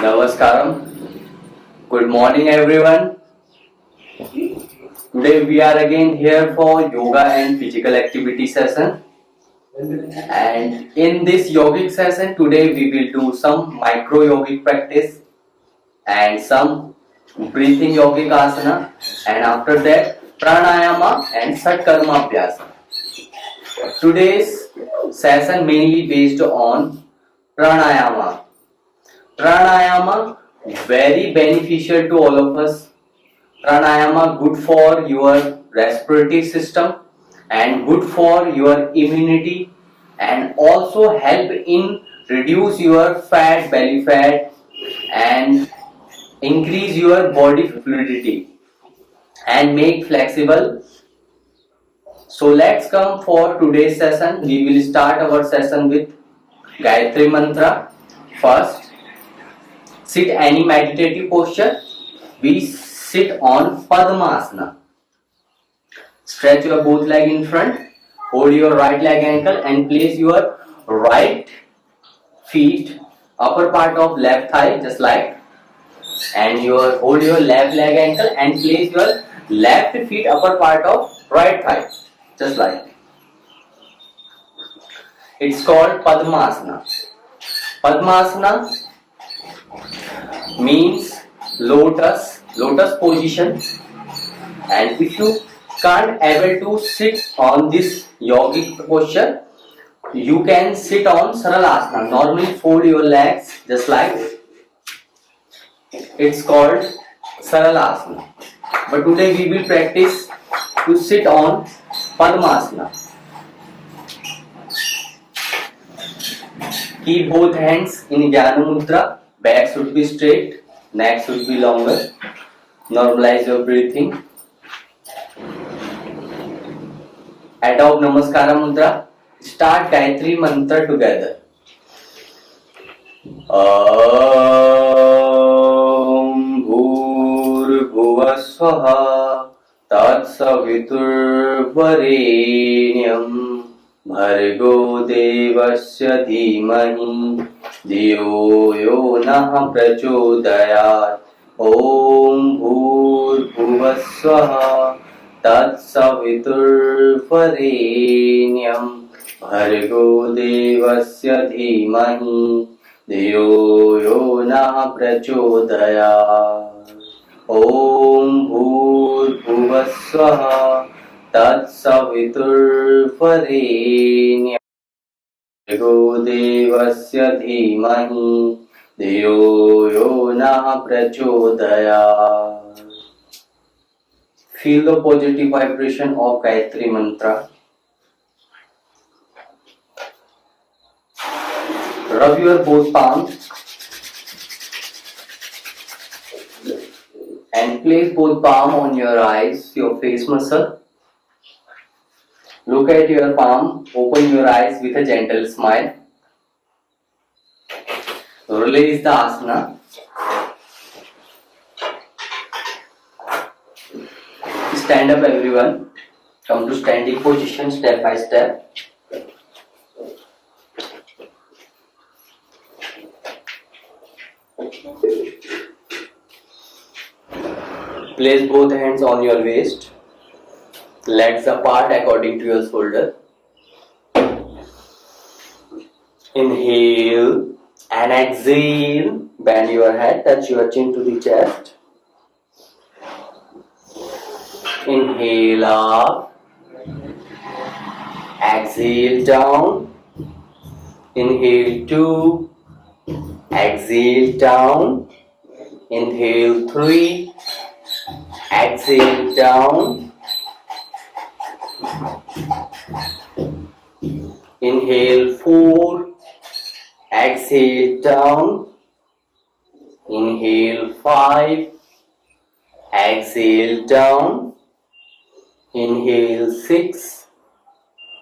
Namaskaram. Good morning, everyone. Today we are again here for yoga and physical activity session. And in this yogic session, today we will do some micro yogic practice and some breathing yogic asana. And after that, pranayama and satkarma abhyasa. Today's session mainly based on pranayama. Pranayama very beneficial to all of us. Pranayama good for your respiratory system and good for your immunity and also help in reduce your fat, belly fat, and increase your body fluidity and make flexible. So let's come for today's session. We will start our session with Gayatri Mantra. First, sit any meditative posture. We sit on Padmasana. Stretch your both leg in front. Hold your right leg ankle and place your right feet upper part of left thigh just like, and your hold your left leg ankle and place your left feet upper part of right thigh just like. It's called Padmasana. Padmasana means lotus position, and if you can't able to sit on this yogic posture, you can sit on Saralasana. Normally fold your legs just like. It's called Saralasana. But today we will practice to sit on Padmasana. Keep both hands in Jnana Mudra. Back should be straight, neck should be longer. Normalize your breathing. Adopt Namaskara Mudra. Start Gayatri Mantra together. Om Bhurbhuvah Swaha Tatsaviturvarenyam Bhargo Devasya Dhimahi Dhiyo Yo Nah Prachodayat. Om Bhurbhuvah Swaha Tatsaviturvarenyam Bhargo Devasya Dhimahi Dhiyo Yo Nah Prachodayat. Om Bhurbhuvah Swaha Tatsaviturvarenyam Bhargo Devasya Dhimahi Dhiyo Yo Nah Prachodayat. Feel the positive vibration of Gayatri Mantra. Rub your both palms and place both palm on your eyes, your face muscle. Look at your palm, open your eyes with a gentle smile. Release the asana. Stand up everyone. Come to standing position step by step. Place both hands on your waist. Legs apart according to your shoulder. Inhale and exhale. Bend your head, touch your chin to the chest. Inhale up. Exhale down. Inhale 2. Exhale down. Inhale 3. Exhale down. Inhale 4. Exhale down. Inhale 5. Exhale down. Inhale 6.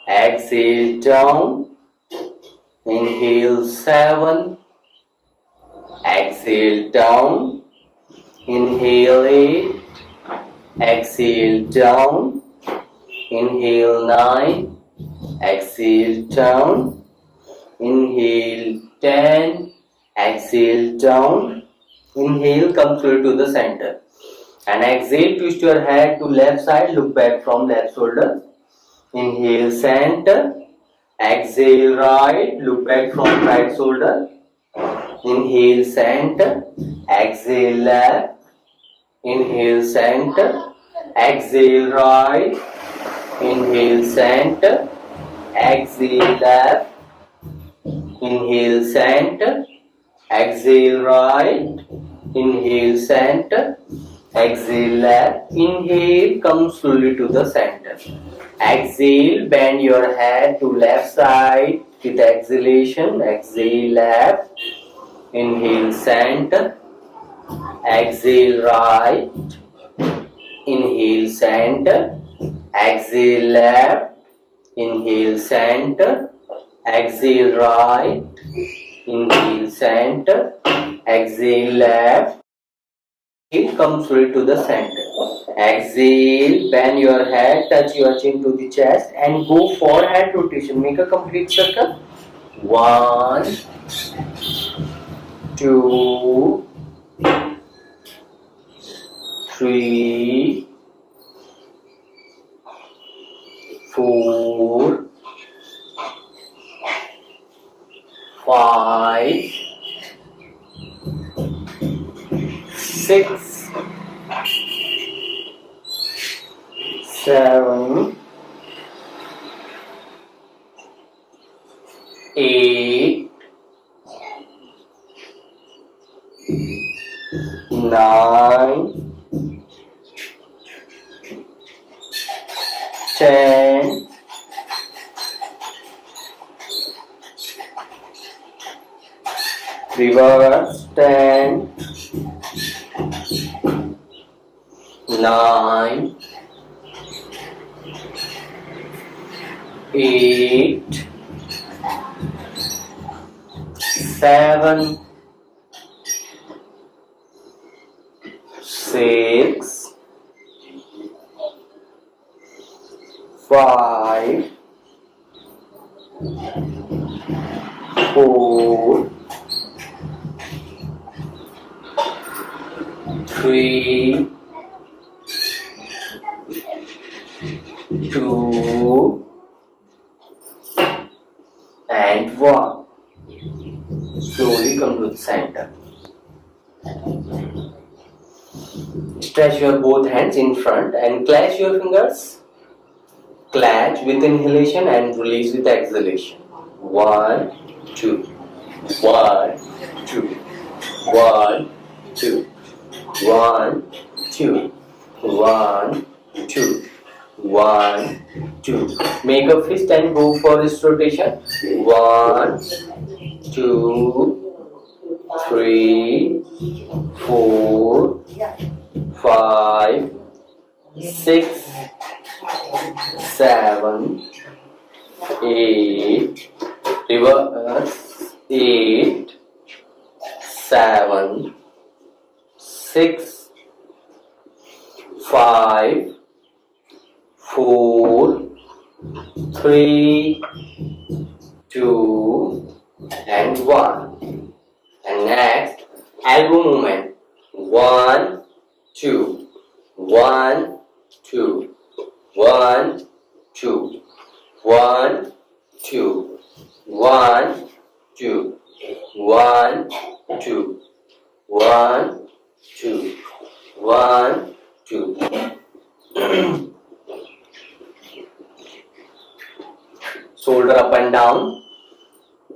exhale down, inhale 7, exhale down, inhale 8, exhale down, inhale 9, exhale down, inhale 10, exhale down, inhale, come through to the center, and exhale, twist your head to left side, look back from left shoulder, inhale center, exhale right, look back from right shoulder, inhale center, exhale left, inhale center, exhale right, inhale center, exhale left, inhale center, exhale right, inhale center, exhale left, inhale, come slowly to the center, exhale, bend your head to left side with exhalation, exhale left, inhale center, exhale right, inhale center, exhale left, inhale center, exhale right, inhale center, exhale left, inhale, come straight to the center, exhale, bend your head, touch your chin to the chest and go forehead rotation, make a complete circle, 1, 2, 3, 4, 5, 6, 7, 8, 9, 10, reverse, 10, 9, 8, 7, 6, 5, 4, 3, 2, and 1. Slowly come to the center. Stretch your both hands in front and clench your fingers. Clench with inhalation and release with exhalation. 1, 2, 1, 2, 1, 2, 1, 2, 1, 2, 1, 2. Make a fist and go for this rotation. 1, 2, 3, 4, 5, 6, 7, 8, reverse, 8, 7, 6, 5, 4, 3, 2, and 1. And next, elbow movement. 1, 2, 1, 2, 1, 2, 1, 2, 1, 2, 1, 2, 1, 2, 1, 2. Shoulder up and down.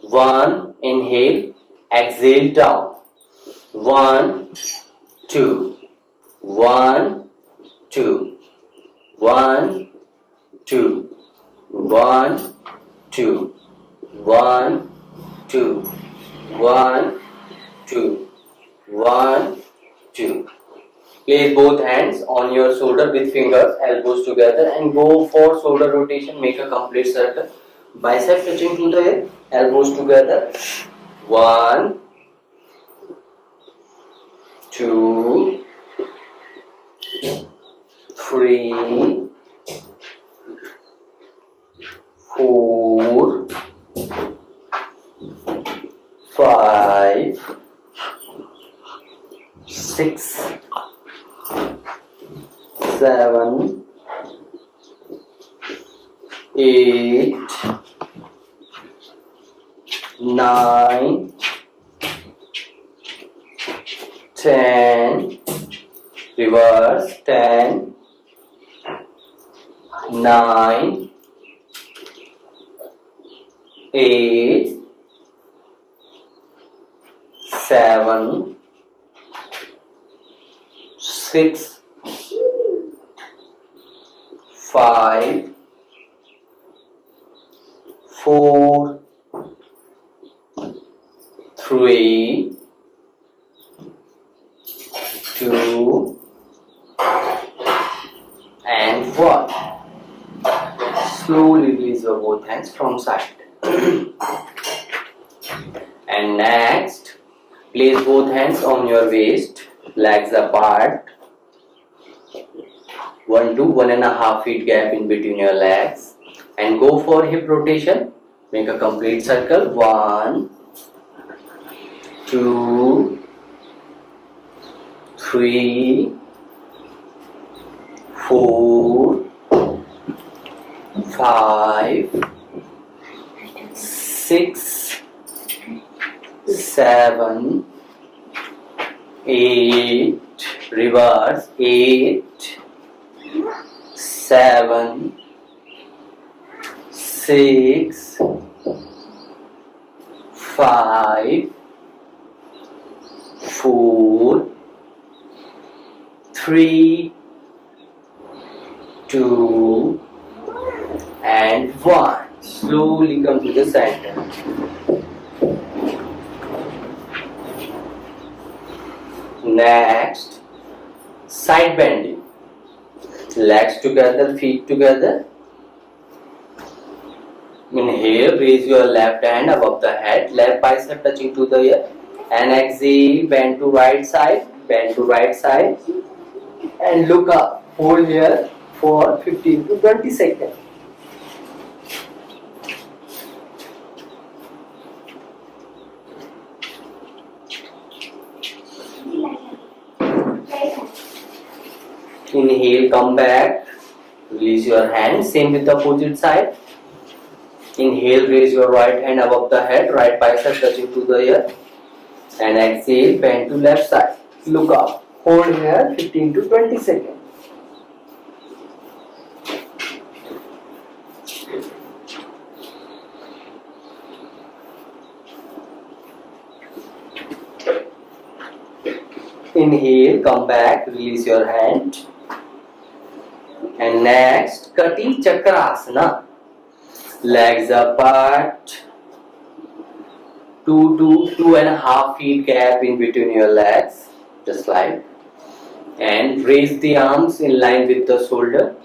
1, inhale, exhale down. 1, 2, 1, 2, 1, 2, 1, 2, 1, 2, 1, 2, 1, 2. Place both hands on your shoulder with fingers, elbows together, and go for shoulder rotation. Make a complete circle. Bicep touching to the hip, elbows together. 1, 2, 3, 4, 5, 6, 7, 8, 9, 10, reverse, 10, 9, 8, 7, 6, 5, 4, 3, 2, and 1. Slowly release your both hands from side. And next, place both hands on your waist, legs apart. 1 to 1.5 feet gap in between your legs, and go for hip rotation. Make a complete circle. 1, 2, 3, 4, 5, 6, 7, 8, reverse, 8, 7, 6, 5, 4, 3, 2, and 1. Slowly come to the center. Next, side bending. Legs together, feet together. Inhale, raise your left hand above the head, left bicep touching to the ear. And exhale, bend to right side, and look up. Hold here for 15 to 20 seconds. Inhale, come back, release your hand, same with the opposite side. Inhale, raise your right hand above the head, right bicep touching to the ear. And exhale, bend to left side. Look up. Hold here 15 to 20 seconds. Inhale, come back, release your hand. And next, Kati Chakrasana. Legs apart. 2 to 2.5 feet gap in between your legs, just like. And raise the arms in line with the shoulder.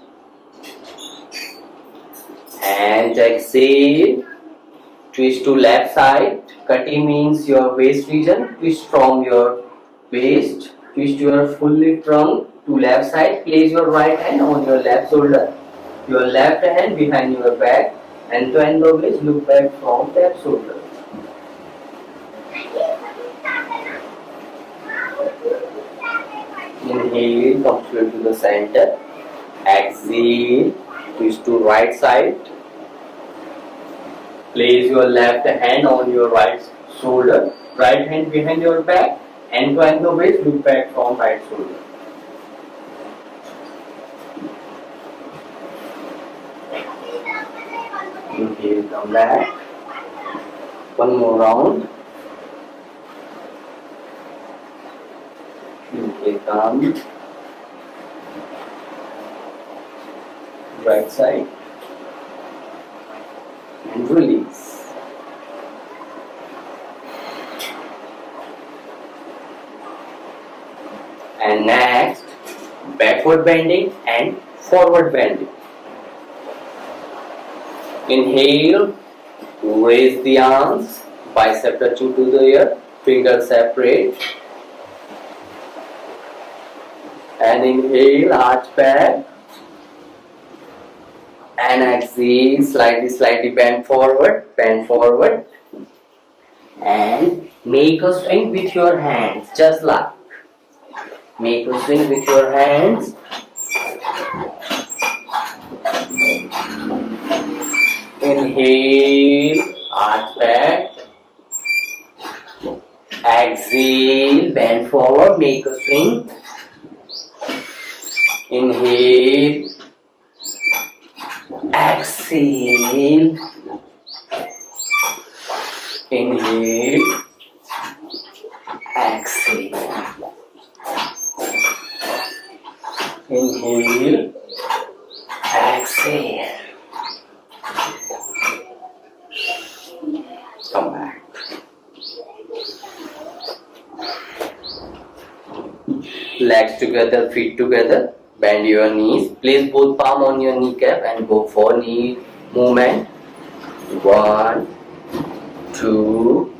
And exhale. Twist to left side. Kati means your waist region. Twist from your waist. Twist your fully trunk to left side. Place your right hand on your left shoulder. Your left hand behind your back. And to end the waist, look back from left shoulder. Inhale, come straight to the center. Exhale, twist to right side. Place your left hand on your right shoulder, right hand behind your back, and to end the waist, look back from right shoulder. Inhale, come back. One more round. Inhale, come. Right side. And release. And next, backward bending and forward bending. Inhale, raise the arms, bicep touching to the ear, fingers separate. And inhale, arch back. And exhale, slightly bend forward. And make a swing with your hands, just like. Make a swing with your hands. Inhale, arch back. Exhale, bend forward, make a swing. Inhale. Exhale. Inhale. Exhale. Inhale. Exhale. Come back. Legs together, feet together. Bend your knees. Place both palms on your kneecap and go for knee movement. 1, 2,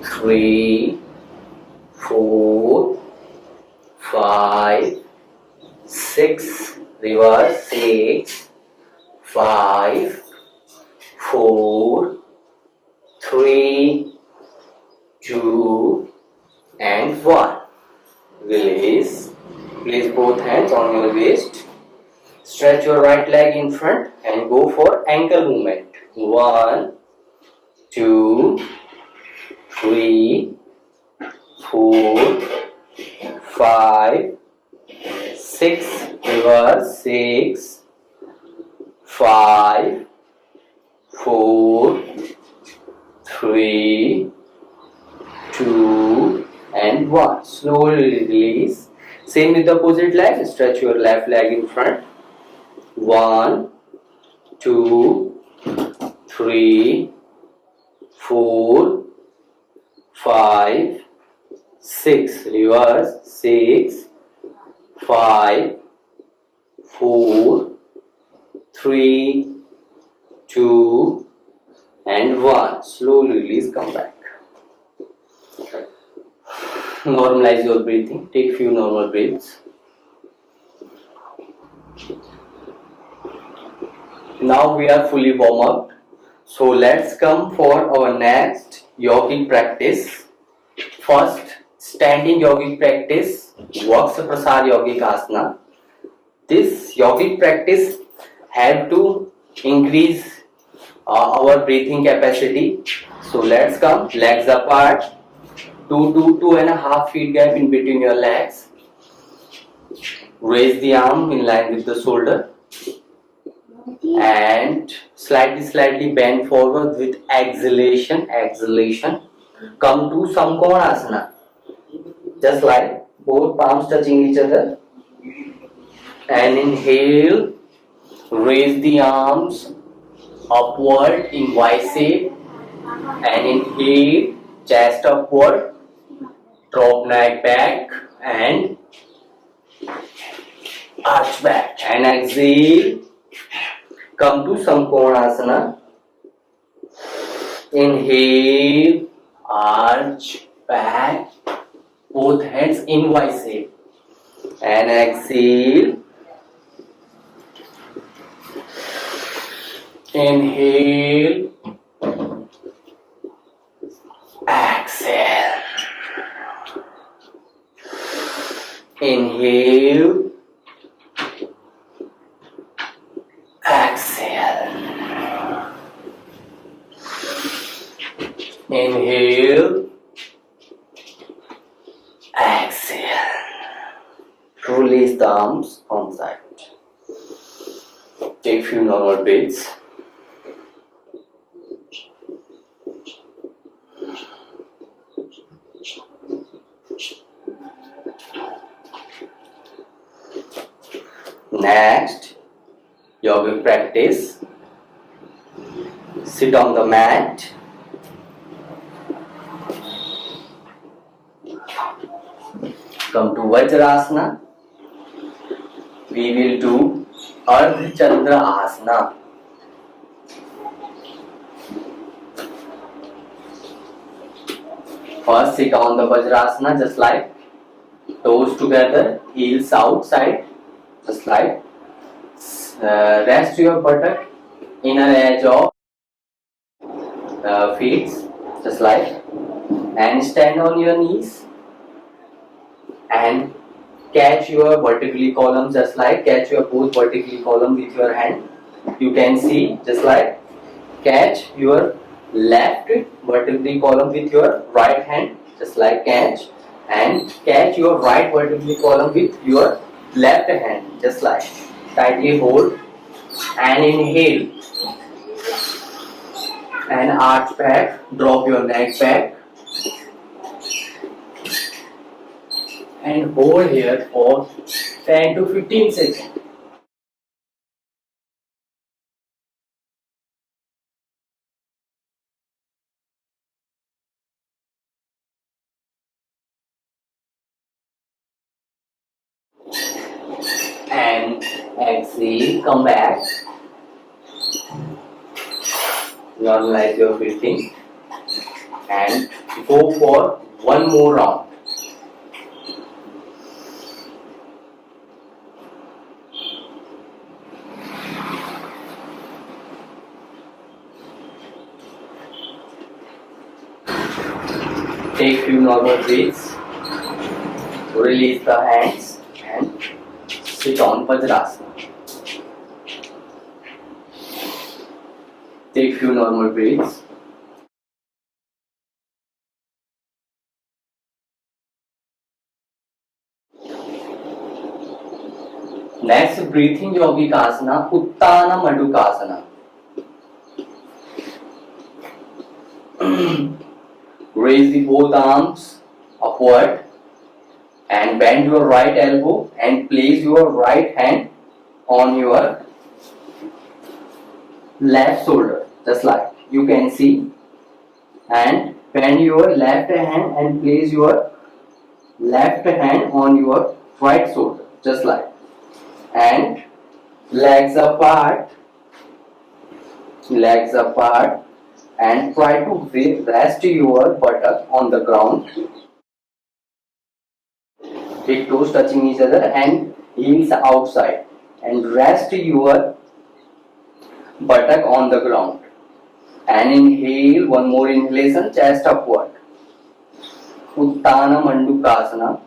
3, 4, 5, 6. Reverse. 6, 5, 4, 3, 2, and 1. Release. Place both hands on your waist. Stretch your right leg in front and go for ankle movement. 1, 2, 3, 4, 5, 6. Reverse. 6, 5, 4, 3, 2, and 1. Slowly release. Same with the opposite leg. Stretch your left leg in front. 1, 2, 3, 4, 5, 6. Reverse. 6, 5, 4, 3, 2, and 1. Slowly release. Come back. Normalize your breathing. Take few normal breaths. Now we are fully warm up. So let's come for our next yogic practice. First, standing yogic practice, Vaksha Prasar yogic asana. This yogic practice help to increase our breathing capacity. So let's come, legs apart. 2 to 2.5 feet gap in between your legs. Raise the arm in line with the shoulder and slightly bend forward with exhalation. Come to Samkonasana, just like both palms touching each other. And inhale, raise the arms upward in Y shape. And inhale, chest upward. Drop neck back and arch back. And exhale, come to Samkonasana. Inhale, arch back, both hands in Y shape. And exhale, inhale, exhale. Inhale, exhale. Inhale, exhale. Release the arms on side. Take few normal breaths. Next, yogic practice. Sit on the mat. Come to Vajrasana. we will do Ardha Chandra Asana. First, sit on the Vajrasana, just like toes together, heels outside, just like. Rest your buttock, inner edge of feet, just like, and stand on your knees and catch your vertically column, just like. Catch your both vertically column with your hand. You can see, just like, catch your left vertically column with your right hand, just like, catch, and catch your right vertically column with your left hand, just like. Tightly hold and inhale and arch back, drop your neck back and hold here for 10 to 15 seconds. And exhale, come back, normalize your breathing and go for one more round. Take few normal breaths, release the hands and sit on Vajrasana. Take few normal breaths. Next breathing yogic asana, Uttana Mandukasana. Raise the both arms upward and bend your right elbow and place your right hand on your left shoulder, just like you can see, and bend your left hand and place your left hand on your right shoulder, just like, and legs apart and try to rest your buttock on the ground, big toes touching each other and heels outside, and rest your buttock on the ground and inhale, one more inhalation, chest upward, Uttana Mandukasana,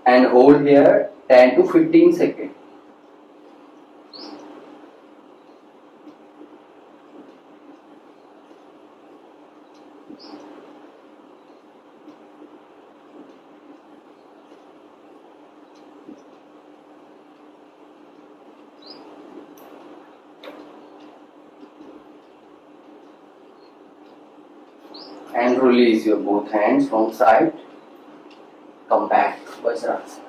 and hold here 10 to 15 seconds. And release your both hands from side. Come back to Vajrasana.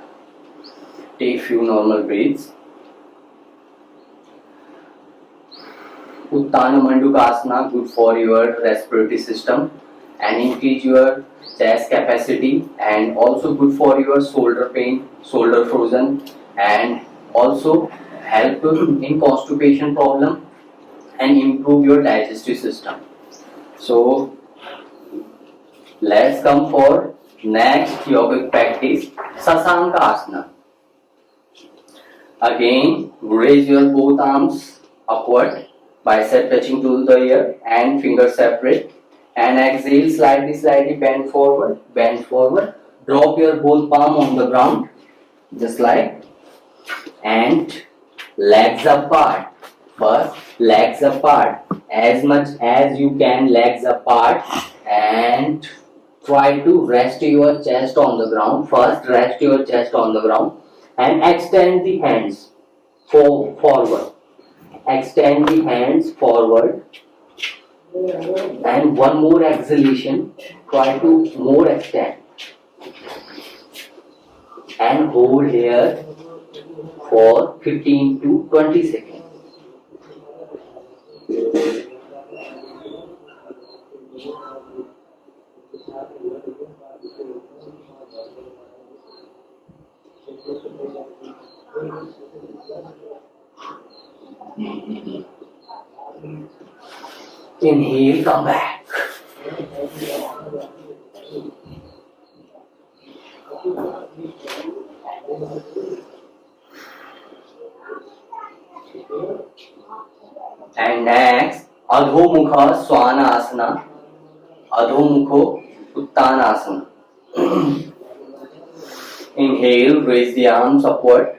Take few normal breaths. Uttana Mandukasana, good for your respiratory system and increase your chest capacity, and also good for your shoulder pain, shoulder frozen, and also help in constipation problem and improve your digestive system. So let's come for next yogic practice, Sasanka Asana. Again, raise your both arms upward, bicep touching to the ear and fingers separate, and exhale, slightly bend forward, drop your both palm on the ground, just like, and legs apart. First, legs apart, as much as you can, legs apart, and try to rest your chest on the ground. First, rest your chest on the ground and extend the hands forward. Extend the hands forward, and one more exhalation. Try to more extend and hold here for 15 to 20 seconds. Inhale, come back. And next, Adho Mukha Swanasana, Adho Mukho Uttanasana. Inhale, raise the arms upward,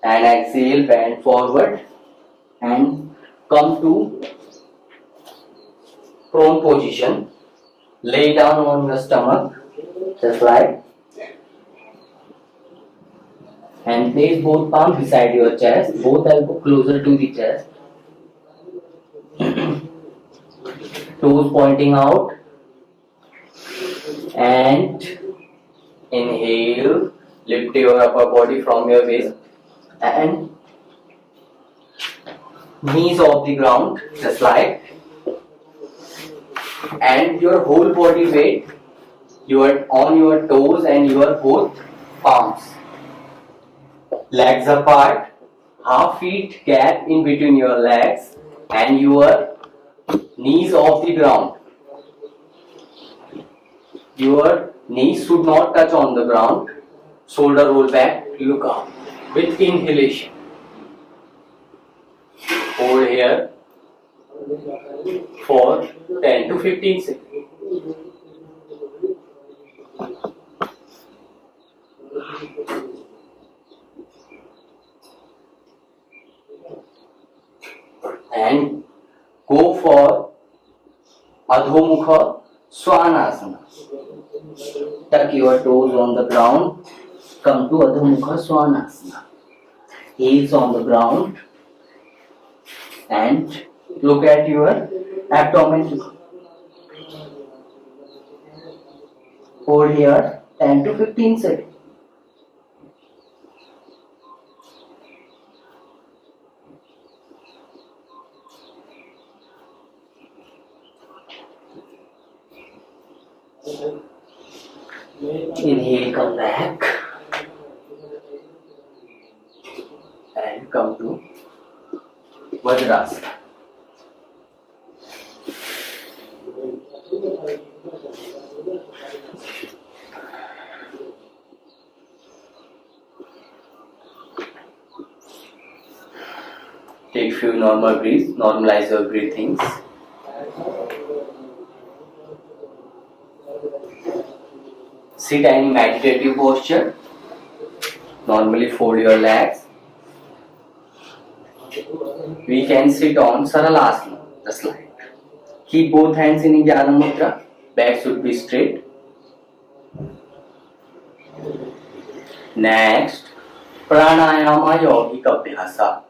and exhale, bend forward and come to prone position. Lay down on your stomach, just like, and place both palms beside your chest, both elbows closer to the chest, toes pointing out, and inhale, lift your upper body from your waist and knees off the ground, just like, and your whole body weight on your toes and your both palms. Legs apart, half feet gap in between your legs and your knees off the ground. Your knees should not touch on the ground. Shoulder roll back, look up with inhalation. Hold here for 10 to 15 seconds. And go for Adho Mukha Swanasana. Tuck your toes on the ground. Come to Adho Mukha Swanasana. Heels on the ground. And look at your abdomen. Hold here 10 to 15 seconds. Inhale, come back and come to Vajrasana. Take few normal breaths, normalize your breathings. Sit in meditative posture. Normally fold your legs. We can sit on Saralasana, just like. Keep both hands in Jnana Mudra. Back should be straight. Next, Pranayama Yogic Abhyasa.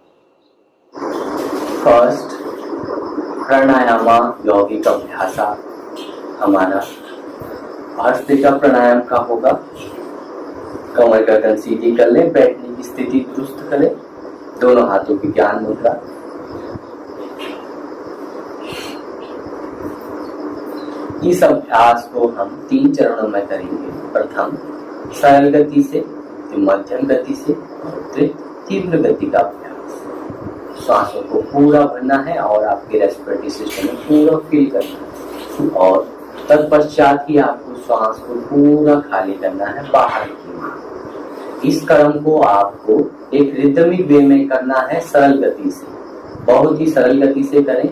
First, Pranayama Yogic Abhyasa हमारा भस्त्रिका प्राणायाम का होगा. कमर गर्दन सीधी कर ले, बैठने की स्थिति दुरुस्त करें, दोनों हाथों की ज्ञान मुद्रा. इस अभ्यास को हम 3 चरणों में करेंगे. प्रथम सरल गति से, फिर मध्यम गति से और फिर तीव्र गति का अभ्यास. श्वासों को पूरा भरना है और आपके रेस्पिरेटरी सिस्टम में पूरा फील करना है और तत्पश्चात ही आपको श्वास को पूरा खाली करना है बाहर की ओर. इस क्रम को आपको एक रिदमिक वे में करना है, सरल गति से. बहुत ही सरल गति से करें,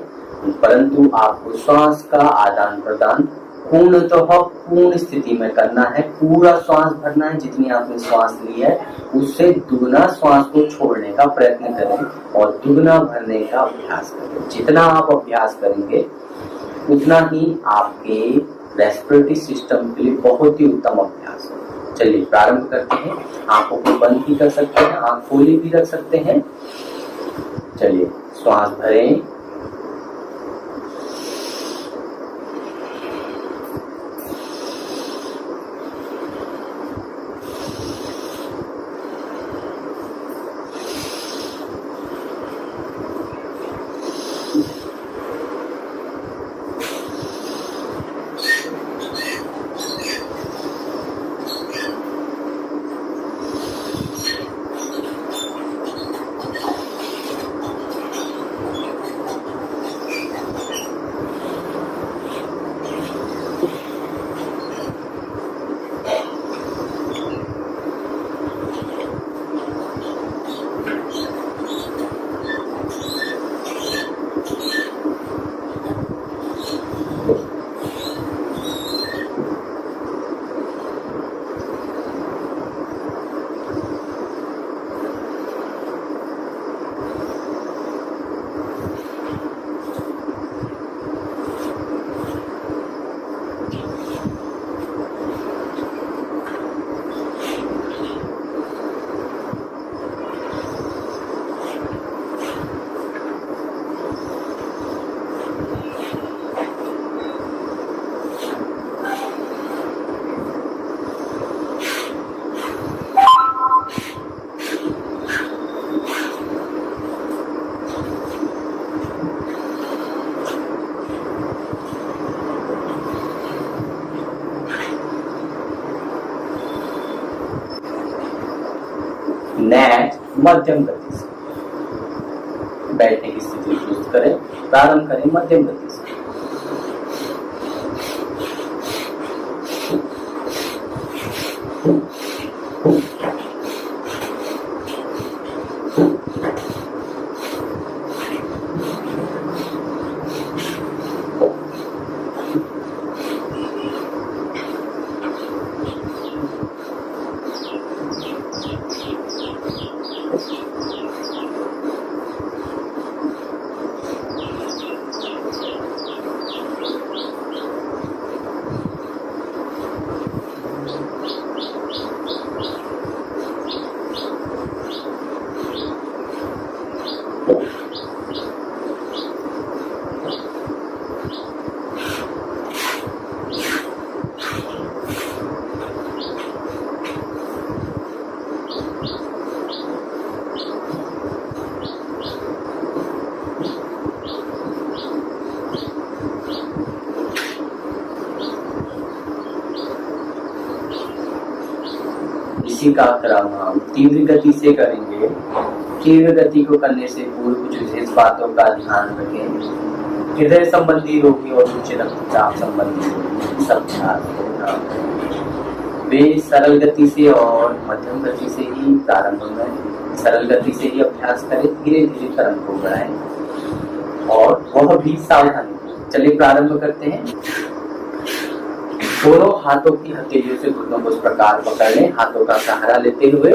परंतु आपको श्वास का आदान प्रदान पूर्ण स्थिति में करना है. पूरा श्वास भरना है. जितनी आपने श्वास ली है उससे दुगना श्वास को छोड़ने का प्रयत्न करें और दुगना भरने का अभ्यास करें. जितना आप अभ्यास करेंगे उतना ही आपके रेस्पिरेटरी सिस्टम के लिए बहुत ही उत्तम अभ्यास है. चलिए प्रारंभ करते हैं. आंखों को बंद भी कर सकते हैं, आंख खोली भी रख सकते हैं. चलिए श्वास भरें. मध्यम गति से। बैठने की स्थिति दुरुस्त करें, प्रारंभ करें मध्यम गति से। इसी का क्रम हम तीव्र गति से करेंगे। तीव्र गति को करने से पूर्व कुछ विशेष बातों का ध्यान रखें। हृदय संबंधी रोगी और उच्च रक्तचाप संबंधी रोगी सब ध्यान रखें। वे सरल गति से और मध्यम गति से ही प्रारंभ में सरल गति से ही अभ्यास करें, धीरे धीरे क्रम को बढ़ाएं और वह भी सावधानी। चलिए प्रारंभ करते हैं। दोनों हाथों की हथेलियों से घुटनों को इस प्रकार पकड़ लें, हाथों का सहारा लेते हुए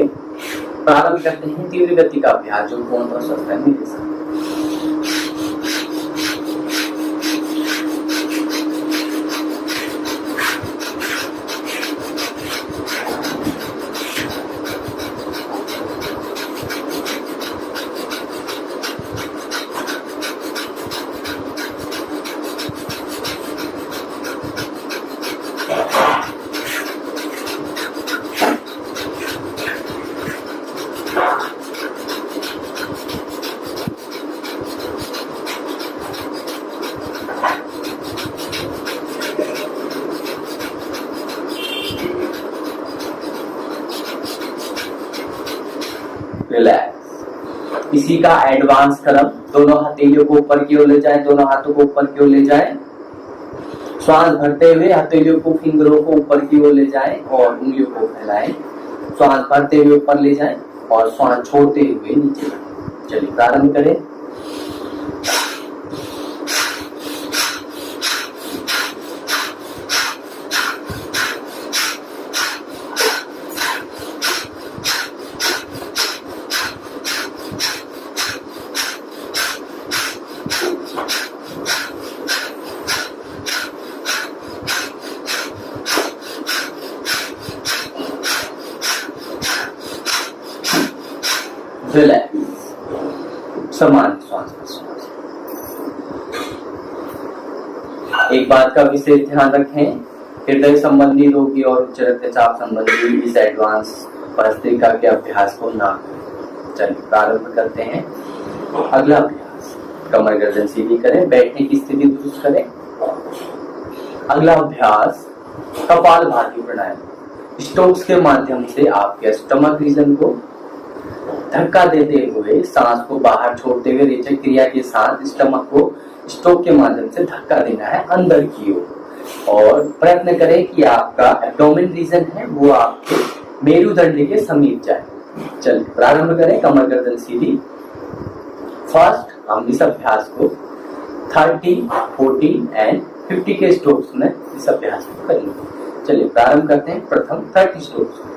प्रारंभ करते हैं तीव्र गति का अभ्यास जो कौन और स्वस्थ है मेरे साथ। रिलैक्स। इसी का एडवांस क्रम, दोनों हथेलियों को ऊपर की ओर ले जाएं, दोनों हाथों को ऊपर की ओर ले जाएं। श्वास भरते हुए हथेलियों को, फिंगरों को ऊपर की ओर ले जाएं और उंगलियों को फैलाएं। श्वास भरते हुए ऊपर ले जाएं और श्वास छोड़ते हुए नीचे। चलिए प्रारंभ करें। रिलैक्स। समान श्वास प्रश्वास। एक बात का विशेष ध्यान रखें, हृदय संबंधी रोगी और उच्च रक्तचाप संबंधी इस एडवांस भस्त्रिका के अभ्यास को ना करें। चलिए प्रारंभ करते हैं। अगला अभ्यास, कमर गर्दन सीधी करें, बैठने की स्थिति दुरुस्त करें। अगला अभ्यास कपालभाति प्राणायाम। स्ट्रोक्स के माध्यम से आपके स्टमक रीजन को धक्का देते हुए सांस को बाहर छोड़ते हुए रेचक क्रिया के साथ स्टमक को स्ट्रोक के माध्यम से धक्का देना है अंदर की ओर और प्रयत्न करें कि आपका एब्डोमेन रीजन है वो आपके मेरुदंड के समीप जाए। चलिए प्रारंभ करें। कमर गर्दन सीधी। फर्स्ट हम इस अभ्यास को 30, 40 एंड 50 के स्ट्रोक्स में इस अभ्यास को करेंगे। चलिए प्रारंभ करते हैं। प्रथम 30 स्ट्रोक्स।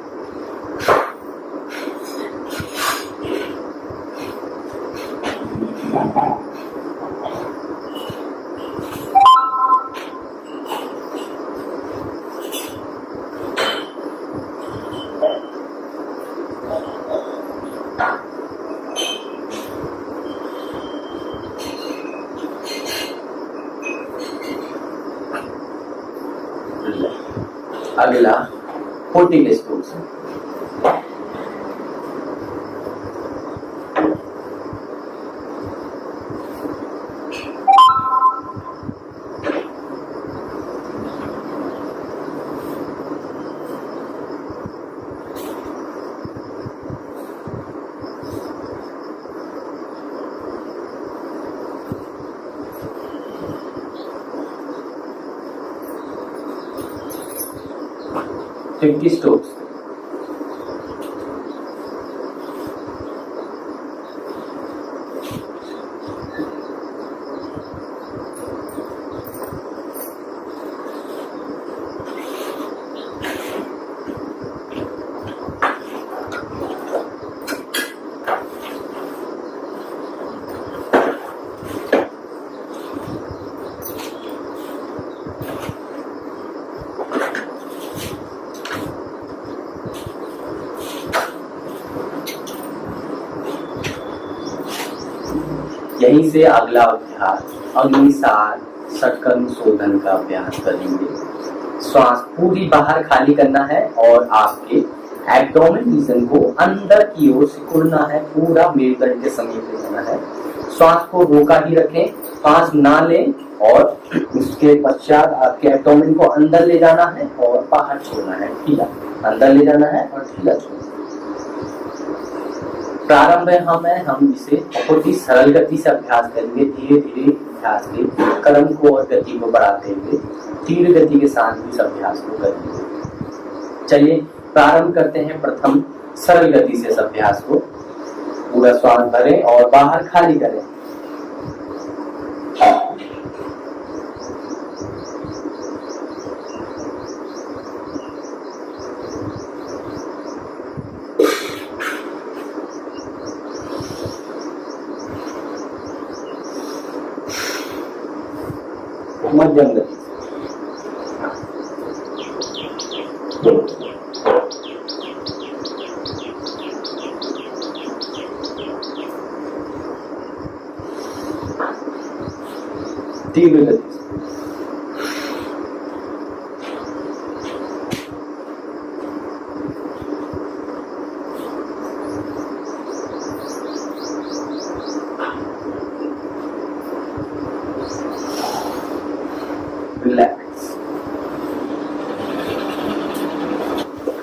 अगला 40 के स्ट्रोक्स। 50 strokes. यहीं से अगला अभ्यास अग्निसार षटकर्म शोधन का अभ्यास करेंगे। श्वास पूरी बाहर खाली करना है और आपके एब्डोमेन रीजन को अंदर की ओर सिकुड़ना है, पूरा मेरुदंड के समीप ले जाना है। श्वास को रोका ही रखें, सांस ना लें और उसके पश्चात आपके एब्डोमेन को अंदर ले जाना है और बाहर छोड़ना है, ढीला अंदर ले जाना है और ढीला छोड़ना है। प्रारंभ में हम इसे बहुत ही सरल गति से अभ्यास करेंगे, धीरे धीरे अभ्यास के क्रम को और गति को बढ़ाते हुए तीव्र गति के साथ इस अभ्यास को करेंगे। चलिए प्रारंभ करते हैं प्रथम सरल गति से इस अभ्यास को। पूरा श्वास भरें और बाहर खाली करें। मध्यम गति तीव्र गति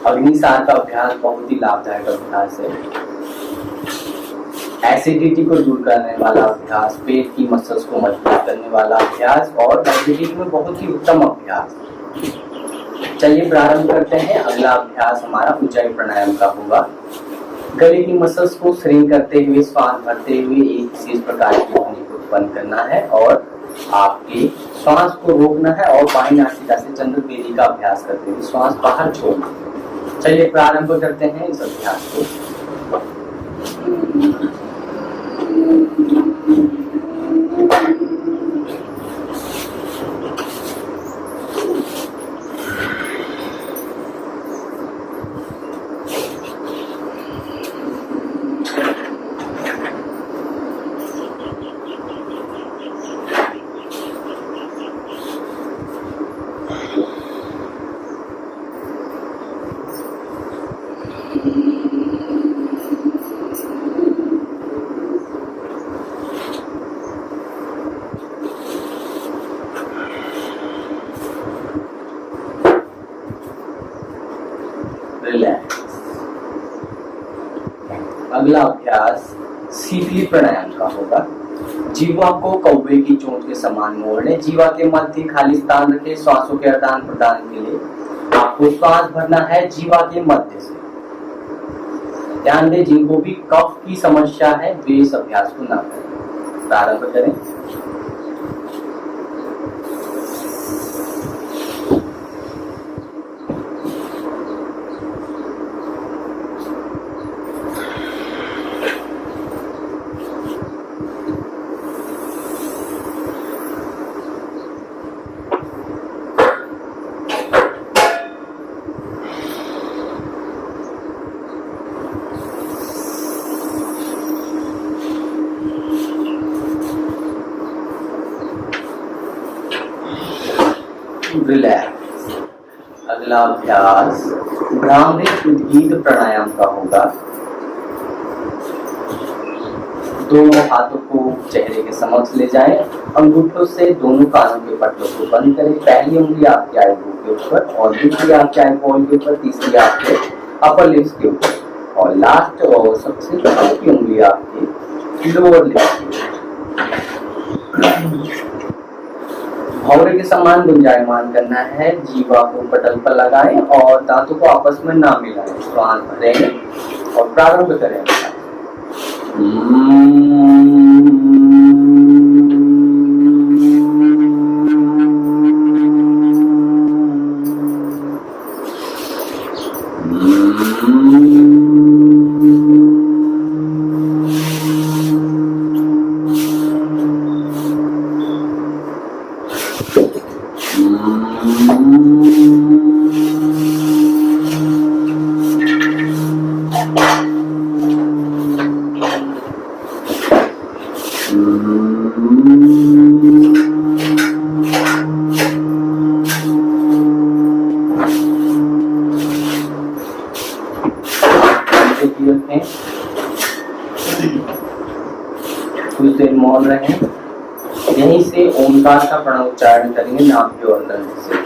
अग्निसार का अभ्यास बहुत ही लाभदायक अभ्यास है। एसिडिटी को दूर करने वाला अभ्यास, पेट की मसल्स को मजबूत करने वाला अभ्यास और डायबिटीज में बहुत ही उत्तम अभ्यास। चलिए प्रारंभ करते हैं। अगला अभ्यास हमारा ऊंचाई प्राणायाम का होगा। गले की मसल्स को श्रिंक करते हुए श्वास भरते हुए एक विशेष प्रकार की ध्वनि को उत्पन्न करना है और आपके श्वास को रोकना है और बाईं नासिका से चंद्रवेदी का अभ्यास करते हुए श्वास बाहर छोड़ना है। चलिए प्रारंभ करते हैं इस अभ्यास को। अगला अभ्यास शीतली प्राणायाम का होगा। जीवा को कौवे की चोंच के समान मोड़ लें। जीवा के मध्य खाली स्थान रखें। श्वासों के आदान प्रदान के लिए आपको श्वास भरना है जीवा के मध्य से। ध्यान दें, जिनको भी कफ की समस्या है वे इस अभ्यास को ना करें। प्रारंभ करें। रिलैक्स। अगला अभ्यास भ्रामरी उद्गीत प्राणायाम का होगा। दोनों हाथों को चेहरे के समक्ष ले जाएं। अंगूठों से दोनों कानों के पट्टों को बंद करें। पहली उंगली आपके आईब्रो के ऊपर और दूसरी आपके आईबॉल के ऊपर, तीसरी आपके अपर लिप्स के ऊपर और लास्ट और सबसे छोटी उंगली आपके लोअर लिप्स के ऊपर। भौरे के समान गुंजायमान करना है। जीवा को पटल पर लगाएं और दांतों को आपस में ना मिलाएं। श्वास भरेंगे और प्रारंभ करेंगे। कुछ देर मौन रहें। यहीं से ओमकार का प्रणोच्चारण करेंगे नाम के अंदर से।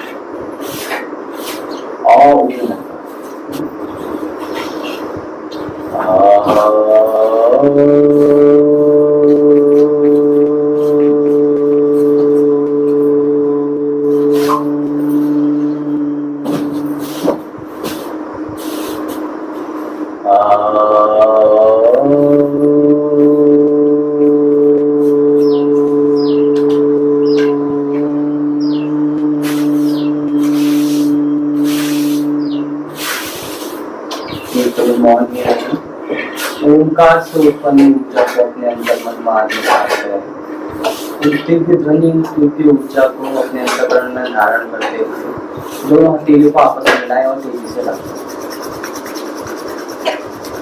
ओंकार से उत्पन्न ऊर्जा को अपने अंतर मन में दिव्य ध्वनि दिव्य ऊर्जा को अपने अंतःकरण में धारण करते हुए दोनों हथेलियों को आपस में मिलाएं और तेजी से लगाएं।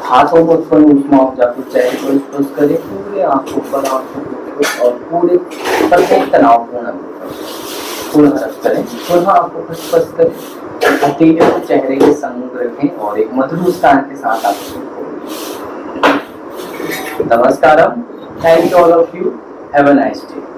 हाथों में उत्पन्न ऊष्मा ऊर्जा को चेहरे को स्पर्श करें। पूरे आंखों पर और पूरे प्रत्येक तनावपूर्ण पूर्ण हर्ष करें। पुनः आंखों को स्पर्श करें। हथेलियों को चेहरे के सम्मुख रखें और एक मधुर मुस्कान के साथ आंखें खोलें। Namaskaram. Thank you all of you. Have a nice day.